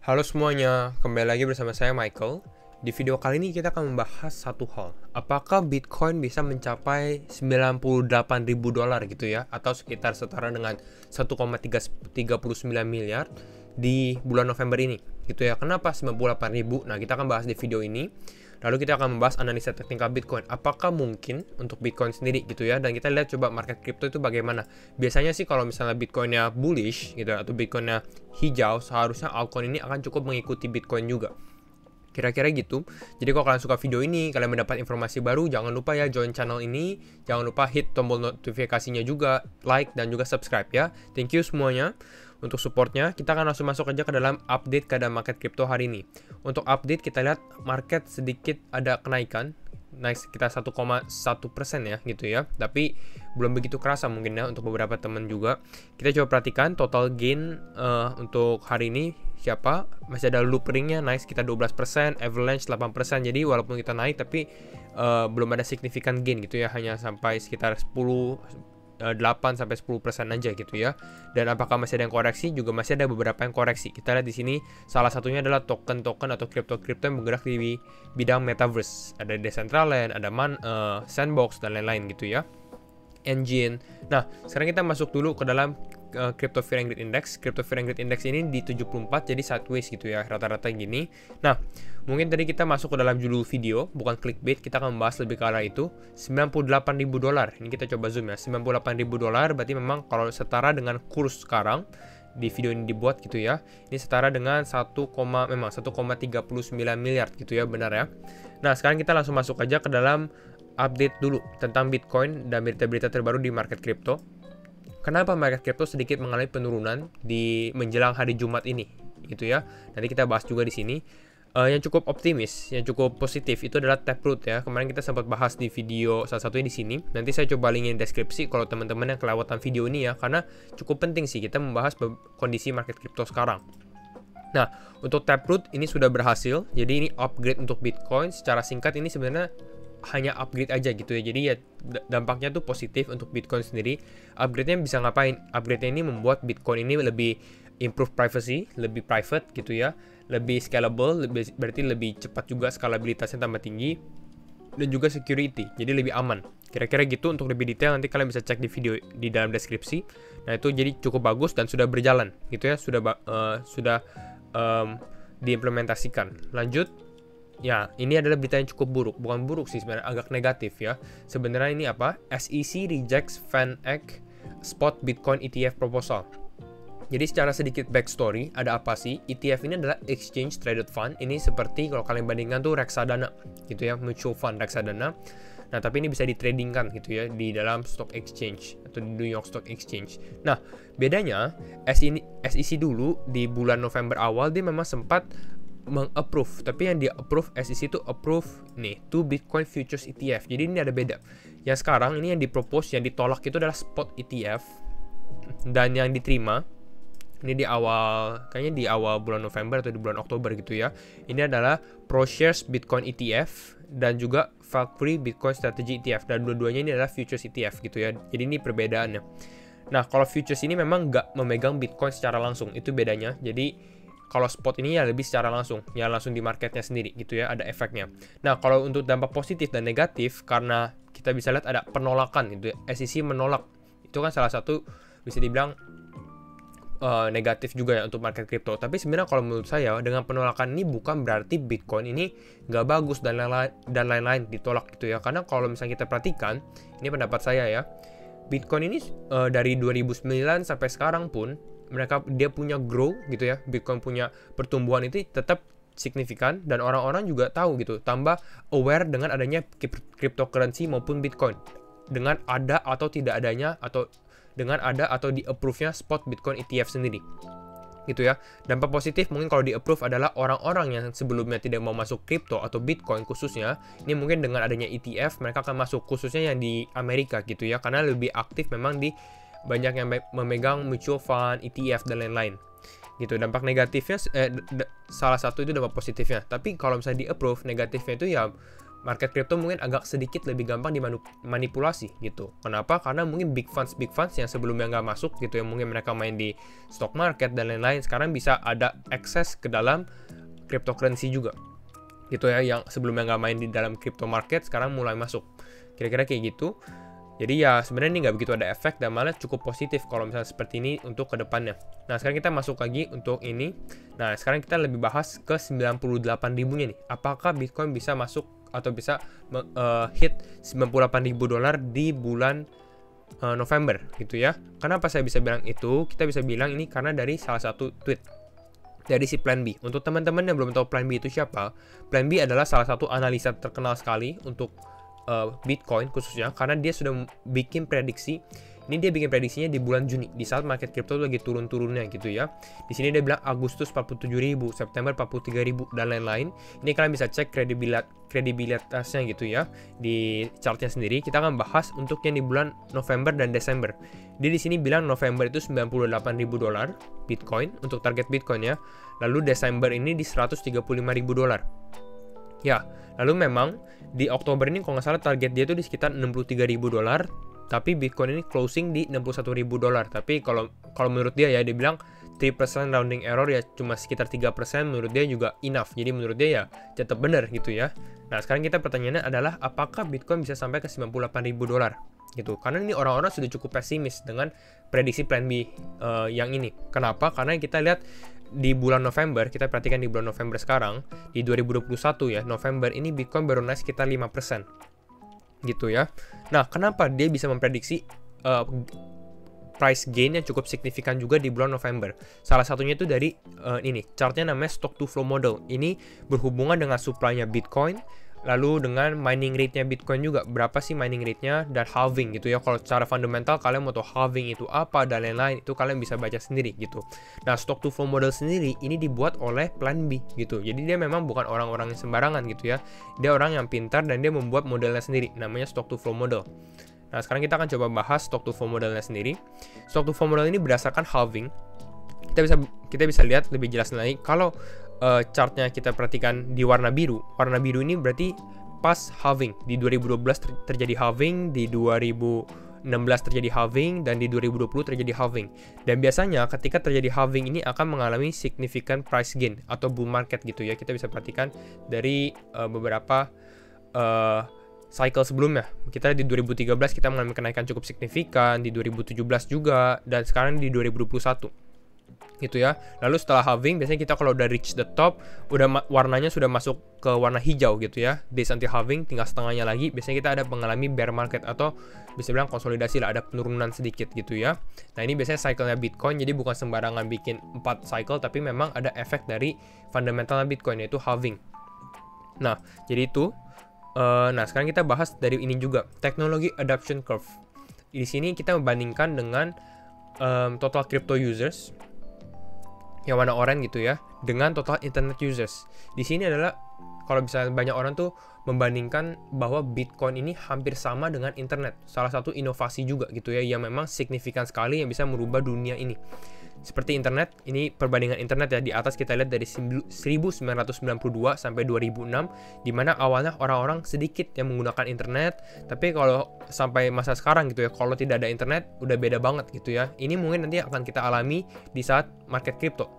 Halo semuanya, kembali lagi bersama saya Michael. Di video kali ini kita akan membahas satu hal. Apakah Bitcoin bisa mencapai $98.000 gitu ya, atau sekitar setara dengan 1,39 miliar di bulan November ini gitu ya. Kenapa 98.000? Nah, kita akan bahas di video ini. Lalu kita akan membahas analisa teknikal Bitcoin. Apakah mungkin untuk Bitcoin sendiri gitu ya? Dan kita lihat coba market crypto itu bagaimana. Biasanya sih kalau misalnya Bitcoinnya bullish gitu atau Bitcoinnya hijau, seharusnya altcoin ini akan cukup mengikuti Bitcoin juga. Kira-kira gitu. Jadi kalau kalian suka video ini, kalian mendapat informasi baru, jangan lupa ya join channel ini. Jangan lupa hit tombol notifikasinya juga, like dan juga subscribe ya. Thank you semuanya untuk supportnya. Kita akan langsung masuk aja ke dalam update keadaan market crypto hari ini. Untuk update kita lihat market sedikit ada kenaikan, naik sekitar 1,1% ya gitu ya. Tapi belum begitu kerasa mungkin ya untuk beberapa teman juga. Kita coba perhatikan total gain untuk hari ini siapa. Masih ada loop ringnya naik sekitar 12%, avalanche 8%. Jadi walaupun kita naik tapi belum ada signifikan gain gitu ya, hanya sampai sekitar 8 sampai 10% aja gitu ya. Dan apakah masih ada yang koreksi? Juga masih ada beberapa yang koreksi. Kita lihat di sini salah satunya adalah token-token atau kripto-kripto yang bergerak di bidang metaverse. Ada Decentraland, ada Sandbox dan lain-lain gitu ya. Engine. Nah, sekarang kita masuk dulu ke dalam Crypto Fear and Greed Index. Crypto Fear and Greed Index ini di 74, jadi sideways gitu ya, rata-rata gini. Nah, mungkin tadi kita masuk ke dalam judul video, bukan clickbait, kita akan membahas lebih ke arah itu. $98.000. Ini kita coba zoom ya. $98.000 berarti memang kalau setara dengan kurs sekarang di video ini dibuat gitu ya. Ini setara dengan 1,39 miliar gitu ya, benar ya. Nah, sekarang kita langsung masuk aja ke dalam update dulu tentang Bitcoin dan berita-berita terbaru di market crypto. Kenapa market crypto sedikit mengalami penurunan di menjelang hari Jumat ini, gitu ya? Nanti kita bahas juga di sini. Yang cukup optimis, yang cukup positif itu adalah Taproot ya. Kemarin kita sempat bahas di video salah satunya di sini. Nanti saya coba linkin di deskripsi kalau teman-teman yang kelewatan video ini ya, karena cukup penting sih kita membahas kondisi market crypto sekarang. Nah, untuk Taproot ini sudah berhasil. Jadi ini upgrade untuk Bitcoin. Secara singkat ini sebenarnya hanya upgrade aja gitu ya. Jadi ya dampaknya tuh positif untuk Bitcoin sendiri. Upgrade-nya bisa ngapain? Upgrade-nya ini membuat Bitcoin ini lebih improve privacy, lebih private gitu ya. Lebih scalable, berarti lebih cepat juga, skalabilitasnya tambah tinggi. Dan juga security, jadi lebih aman. Kira-kira gitu. Untuk lebih detail nanti kalian bisa cek di video di dalam deskripsi. Nah, itu jadi cukup bagus dan sudah berjalan gitu ya. Sudah diimplementasikan. Lanjut. Ya, ini adalah berita yang cukup buruk. Bukan buruk sih sebenarnya, agak negatif ya. Sebenarnya ini apa? SEC rejects FanEck spot Bitcoin ETF proposal. Jadi secara sedikit backstory, ada apa sih? ETF ini adalah Exchange Traded Fund. Ini seperti kalau kalian bandingkan tuh reksadana gitu ya, mutual fund reksadana. Nah, tapi ini bisa ditradingkan gitu ya di dalam stock exchange atau di New York Stock Exchange. Nah, bedanya SEC dulu di bulan November awal dia memang sempat meng-approve, tapi yang di-approve SEC itu approve nih, 2 Bitcoin Futures ETF. Jadi ini ada beda. Yang sekarang ini yang dipropose, yang ditolak itu adalah spot ETF. Dan yang diterima ini kayaknya di awal bulan November atau di bulan Oktober gitu ya. Ini adalah ProShares Bitcoin ETF dan juga Valkyrie Bitcoin Strategy ETF. Dan dua-duanya ini adalah Futures ETF gitu ya. Jadi ini perbedaannya. Nah, kalau Futures ini memang nggak memegang Bitcoin secara langsung, itu bedanya. Jadi kalau spot ini ya lebih secara langsung, ya langsung di marketnya sendiri gitu ya, ada efeknya. Nah, kalau untuk dampak positif dan negatif, karena kita bisa lihat ada penolakan gitu ya, SEC menolak. Itu kan salah satu bisa dibilang negatif juga ya untuk market crypto. Tapi sebenarnya kalau menurut saya, dengan penolakan ini bukan berarti Bitcoin ini nggak bagus dan lain-lain ditolak gitu ya. Karena kalau misalnya kita perhatikan, ini pendapat saya ya, Bitcoin ini dari 2009 sampai sekarang pun, dia punya grow gitu ya, Bitcoin punya pertumbuhan itu tetap signifikan dan orang-orang juga tahu gitu, tambah aware dengan adanya cryptocurrency maupun Bitcoin, dengan ada atau tidak adanya, atau dengan ada atau di approve-nya spot Bitcoin ETF sendiri gitu ya. Dampak positif mungkin kalau di approve adalah orang-orang yang sebelumnya tidak mau masuk crypto atau Bitcoin khususnya, ini mungkin dengan adanya ETF mereka akan masuk, khususnya yang di Amerika gitu ya, karena lebih aktif memang di banyak yang memegang mutual fund, ETF dan lain-lain gitu. Dampak negatifnya salah satu itu dampak positifnya. Tapi kalau misalnya di approve, negatifnya itu ya market crypto mungkin agak sedikit lebih gampang dimanipulasi gitu. Kenapa? Karena mungkin big funds yang sebelumnya nggak masuk gitu ya, mungkin mereka main di stock market dan lain-lain, sekarang bisa ada akses ke dalam cryptocurrency juga gitu ya, yang sebelumnya nggak main di dalam crypto market sekarang mulai masuk, kira-kira kayak gitu. Jadi ya sebenarnya ini nggak begitu ada efek dan malah cukup positif kalau misalnya seperti ini untuk kedepannya. Nah sekarang kita masuk lagi untuk ini. Nah sekarang kita lebih bahas ke 98 ribunya nih. Apakah Bitcoin bisa masuk atau bisa hit 98.000 dolar di bulan November gitu ya. Kenapa saya bisa bilang itu? Kita bisa bilang ini karena dari salah satu tweet dari si Plan B. Untuk teman-teman yang belum tahu Plan B itu siapa, Plan B adalah salah satu analisa terkenal sekali untuk Bitcoin khususnya, karena dia sudah bikin prediksi. Ini dia bikin prediksinya di bulan Juni, di saat market crypto lagi turun-turunnya gitu ya. Di sini dia bilang Agustus 47.000, September 43.000 dan lain-lain. Ini kalian bisa cek kredibilitasnya gitu ya di chartnya sendiri. Kita akan bahas untuk yang di bulan November dan Desember. Dia di sini bilang November itu 98.000 dolar Bitcoin untuk target Bitcoin ya. Lalu Desember ini di 135.000 dolar. Ya, lalu memang di Oktober ini kalau nggak salah target dia itu di sekitar 63.000 dolar, tapi Bitcoin ini closing di 61.000 dolar. Tapi kalau menurut dia ya, dia bilang 3% rounding error ya, cuma sekitar 3%, menurut dia juga enough. Jadi menurut dia ya tetap benar gitu ya. Nah sekarang kita pertanyaannya adalah apakah Bitcoin bisa sampai ke 98.000 dolar gitu. Karena ini orang-orang sudah cukup pesimis dengan prediksi Plan B yang ini. Kenapa? Karena kita lihat di bulan November, kita perhatikan di bulan November sekarang, di 2021 ya, November ini Bitcoin baru naik sekitar 5% gitu ya. Nah, kenapa dia bisa memprediksi price gain yang cukup signifikan juga di bulan November? Salah satunya itu dari ini, chartnya namanya stock to flow model. Ini berhubungan dengan supply-nya Bitcoin, lalu dengan mining rate-nya Bitcoin juga, berapa sih mining rate-nya, dan halving gitu ya. Kalau secara fundamental kalian mau tahu halving itu apa dan lain-lain, itu kalian bisa baca sendiri gitu. Nah, stock to flow model sendiri ini dibuat oleh Plan B gitu. Jadi dia memang bukan orang-orang yang sembarangan gitu ya. Dia orang yang pintar dan dia membuat modelnya sendiri, namanya stock to flow model. Nah, sekarang kita akan coba bahas stock to flow modelnya sendiri. Stock to flow model ini berdasarkan halving. Kita bisa lihat lebih jelas lagi kalau chartnya kita perhatikan di warna biru. Warna biru ini berarti pas halving. Di 2012 terjadi halving, di 2016 terjadi halving, dan di 2020 terjadi halving. Dan biasanya ketika terjadi halving ini akan mengalami significant price gain atau bull market gitu ya. Kita bisa perhatikan dari beberapa cycle sebelumnya. Kita di 2013 kita mengalami kenaikan cukup signifikan, di 2017 juga, dan sekarang di 2021. Gitu ya. Lalu setelah halving biasanya kita kalau udah reach the top, udah warnanya sudah masuk ke warna hijau gitu ya. Days until halving tinggal setengahnya lagi, biasanya kita ada mengalami bear market atau bisa bilang konsolidasi lah, ada penurunan sedikit gitu ya. Nah, ini biasanya cycle-nya Bitcoin, jadi bukan sembarangan bikin 4 cycle, tapi memang ada efek dari fundamentalnya Bitcoin, yaitu halving. Nah, jadi itu. Nah, sekarang kita bahas dari ini juga, teknologi adoption curve. Di sini kita membandingkan dengan total crypto users yang warna oranye gitu ya, dengan total internet users. Di sini adalah kalau misalnya banyak orang tuh membandingkan bahwa Bitcoin ini hampir sama dengan internet. Salah satu inovasi juga gitu ya, yang memang signifikan sekali yang bisa merubah dunia ini. Seperti internet, ini perbandingan internet ya, di atas kita lihat dari 1992 sampai 2006, di mana awalnya orang-orang sedikit yang menggunakan internet, tapi kalau sampai masa sekarang gitu ya, kalau tidak ada internet, udah beda banget gitu ya. Ini mungkin nanti akan kita alami di saat market crypto.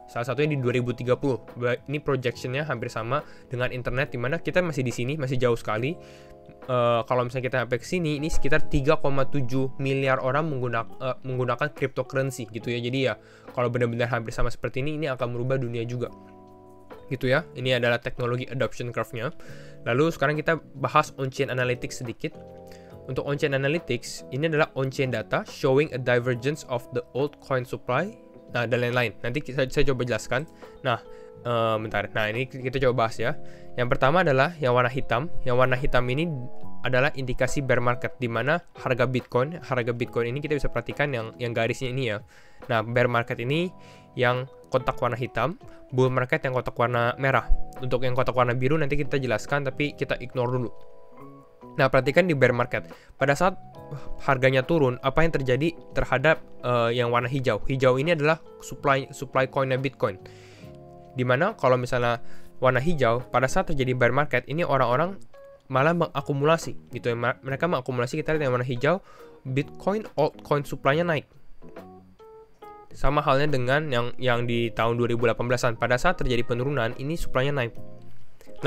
Salah satunya di 2030. Ini projectionnya hampir sama dengan internet, dimana kita masih di sini, masih jauh sekali. Kalau misalnya kita sampai ke sini, ini sekitar 3,7 miliar orang menggunakan cryptocurrency gitu ya. Jadi ya, kalau benar-benar hampir sama seperti ini akan merubah dunia juga. Gitu ya. Ini adalah teknologi adoption curve-nya. Lalu sekarang kita bahas on-chain analytics sedikit. Untuk on-chain analytics, ini adalah on-chain data showing a divergence of the old coin supply. Nah, dan lain-lain. Nanti saya coba jelaskan. Nah, bentar. Nah, ini kita coba bahas ya. Yang pertama adalah yang warna hitam. Yang warna hitam ini adalah indikasi bear market, di mana harga Bitcoin ini kita bisa perhatikan yang garisnya ini ya. Nah, bear market ini yang kotak warna hitam, bull market yang kotak warna merah. Untuk yang kotak warna biru nanti kita jelaskan, tapi kita ignore dulu. Nah, perhatikan di bear market. Pada saat harganya turun, apa yang terjadi terhadap yang warna hijau? Hijau ini adalah supply coinnya Bitcoin. Dimana kalau misalnya warna hijau, pada saat terjadi bear market, ini orang-orang malah mengakumulasi gitu ya. Mereka mengakumulasi, kita lihat yang warna hijau, Bitcoin altcoin supply-nya naik. Sama halnya dengan yang di tahun 2018-an. Pada saat terjadi penurunan, ini supply-nya naik.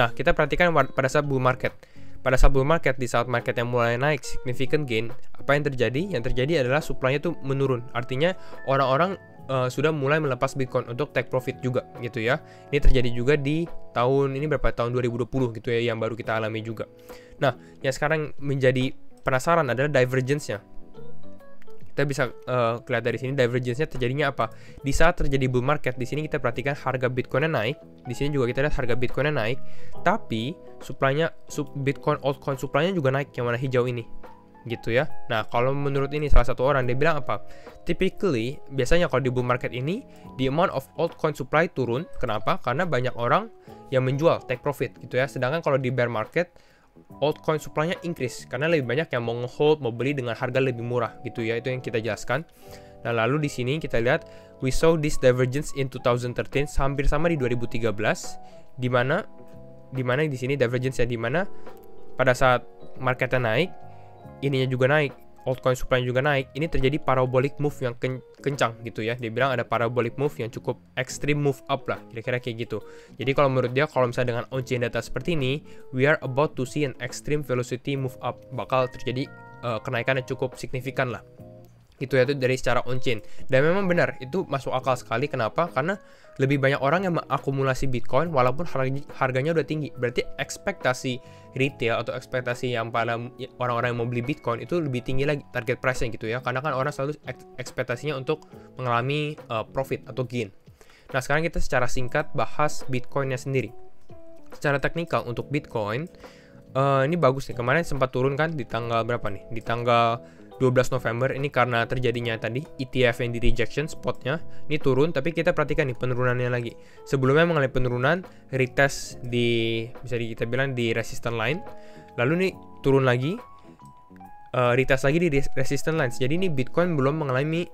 Nah, kita perhatikan pada saat bull market. Pada saat bull market, di saat market yang mulai naik significant gain, apa yang terjadi? Yang terjadi adalah supply-nya tuh menurun. Artinya orang-orang sudah mulai melepas Bitcoin untuk take profit juga gitu ya. Ini terjadi juga di tahun ini tahun 2020 gitu ya, yang baru kita alami juga. Nah, yang sekarang menjadi penasaran adalah divergence-nya. Kita bisa lihat dari sini divergence-nya terjadinya apa? Di saat terjadi bull market, di sini kita perhatikan harga Bitcoin-nya naik. Di sini juga kita lihat harga Bitcoin-nya naik, tapi Bitcoin altcoin supply-nya juga naik, yang warna hijau ini. Gitu ya. Nah, kalau menurut ini salah satu orang, dia bilang apa? Typically, biasanya kalau di bull market ini, the amount of altcoin supply turun. Kenapa? Karena banyak orang yang menjual, take profit gitu ya. Sedangkan kalau di bear market, altcoin supply-nya increase karena lebih banyak yang mau nge-hold, mau beli dengan harga lebih murah gitu ya. Itu yang kita jelaskan. Nah, lalu di sini kita lihat we saw this divergence in 2013, hampir sama di 2013, di mana di sini divergence-nya di mana pada saat marketnya naik, ininya juga naik, altcoin supply juga naik. Ini terjadi parabolic move yang kencang gitu ya. Dia bilang ada parabolic move yang cukup extreme move up lah, kira-kira kayak gitu. Jadi kalau menurut dia, kalau misalnya dengan on-chain data seperti ini, we are about to see an extreme velocity move up. Bakal terjadi kenaikan yang cukup signifikan lah. Itu ya, itu dari secara on-chain. Dan memang benar, itu masuk akal sekali. Kenapa? Karena lebih banyak orang yang mengakumulasi Bitcoin walaupun harganya udah tinggi. Berarti ekspektasi retail atau ekspektasi yang pada orang-orang yang mau beli Bitcoin itu lebih tinggi lagi target price-nya gitu ya. Karena kan orang selalu ekspektasinya untuk mengalami profit atau gain. Nah, sekarang kita secara singkat bahas Bitcoin-nya sendiri. Secara teknikal untuk Bitcoin, ini bagus nih. Kemarin sempat turun kan di tanggal berapa nih? Di tanggal 12 November, ini karena terjadinya tadi ETF yang di rejection spotnya, ini turun, tapi kita perhatikan nih penurunannya lagi. Sebelumnya mengalami penurunan, retest di, bisa kita bilang di resistance line, lalu nih turun lagi, retest lagi di resistance line. Jadi ini Bitcoin belum mengalami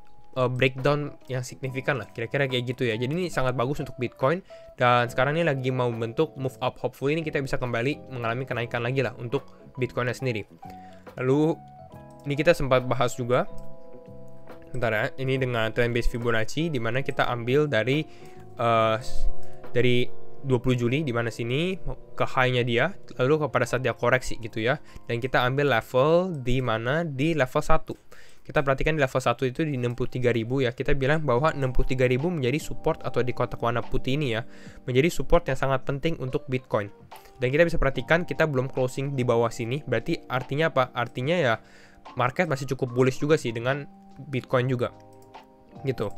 breakdown yang signifikan lah, kira-kira kayak gitu ya. Jadi ini sangat bagus untuk Bitcoin, dan sekarang ini lagi mau bentuk move up. Hopefully ini kita bisa kembali mengalami kenaikan lagi lah untuk Bitcoinnya sendiri. Lalu ini kita sempat bahas juga, bentar ya, ini dengan trend base Fibonacci, di mana kita ambil dari 20 Juli, di mana sini ke high-nya dia, lalu pada saat dia koreksi gitu ya, dan kita ambil level di mana di level 1. Kita perhatikan di level 1 itu di 63.000 ya. Kita bilang bahwa 63.000 menjadi support, atau di kotak warna putih ini ya, menjadi support yang sangat penting untuk Bitcoin. Dan kita bisa perhatikan kita belum closing di bawah sini. Berarti artinya apa? Artinya ya market masih cukup bullish juga sih dengan Bitcoin juga gitu.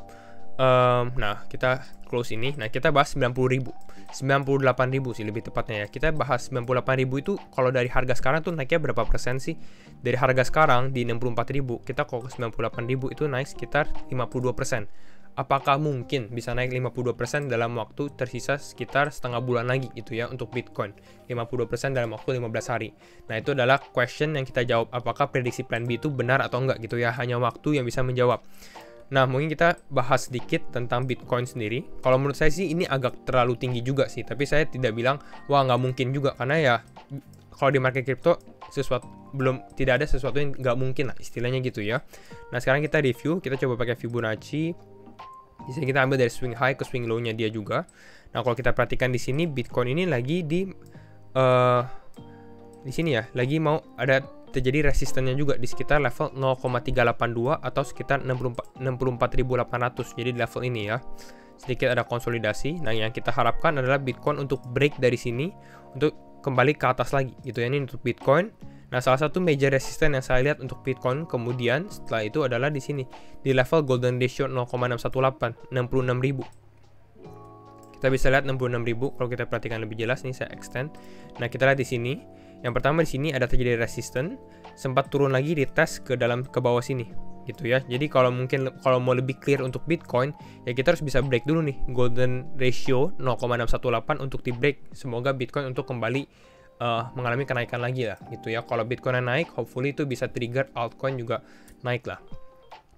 Nah, kita close ini. Nah, kita bahas 90.000, 98.000 sih lebih tepatnya ya. Kita bahas 98.000 itu kalau dari harga sekarang tuh naiknya berapa persen sih? Dari harga sekarang di 64.000, kita kalau ke 98.000 itu naik sekitar 52%. Apakah mungkin bisa naik 52% dalam waktu tersisa sekitar setengah bulan lagi gitu ya untuk Bitcoin? 52% dalam waktu 15 hari. Nah, itu adalah question yang kita jawab. Apakah prediksi plan B itu benar atau enggak gitu ya? Hanya waktu yang bisa menjawab. Nah, mungkin kita bahas sedikit tentang Bitcoin sendiri. Kalau menurut saya sih ini agak terlalu tinggi juga sih. Tapi saya tidak bilang, wah nggak mungkin juga. Karena ya, kalau di market crypto, tidak ada sesuatu yang nggak mungkin lah, istilahnya gitu ya. Nah, sekarang kita review. Kita coba pakai Fibonacci. Di sini kita ambil dari swing high ke swing low-nya dia juga. Nah, kalau kita perhatikan di sini Bitcoin ini lagi di sini ya, lagi mau ada terjadi resistennya juga di sekitar level 0,382 atau sekitar 64.800. Jadi di level ini ya. Sedikit ada konsolidasi. Nah, yang kita harapkan adalah Bitcoin untuk break dari sini untuk kembali ke atas lagi gitu ya. Ini untuk Bitcoin. Nah, salah satu major resistance yang saya lihat untuk Bitcoin kemudian setelah itu adalah di sini di level golden ratio 0,618, 66.000. Kita bisa lihat 66.000 kalau kita perhatikan lebih jelas. Ini saya extend. Nah, kita lihat di sini. Yang pertama di sini ada terjadi resistance, sempat turun lagi di tes ke bawah sini gitu ya. Jadi kalau mau lebih clear untuk Bitcoin, ya kita harus bisa break dulu nih golden ratio 0,618 untuk di break. Semoga Bitcoin untuk kembali mengalami kenaikan lagi lah gitu ya. Kalau Bitcoin naik, hopefully itu bisa trigger altcoin juga naik lah.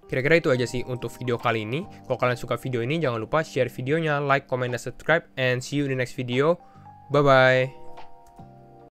Kira-kira itu aja sih untuk video kali ini. Kalau kalian suka video ini, jangan lupa share videonya, like, comment, dan subscribe, and see you in the next video. Bye bye.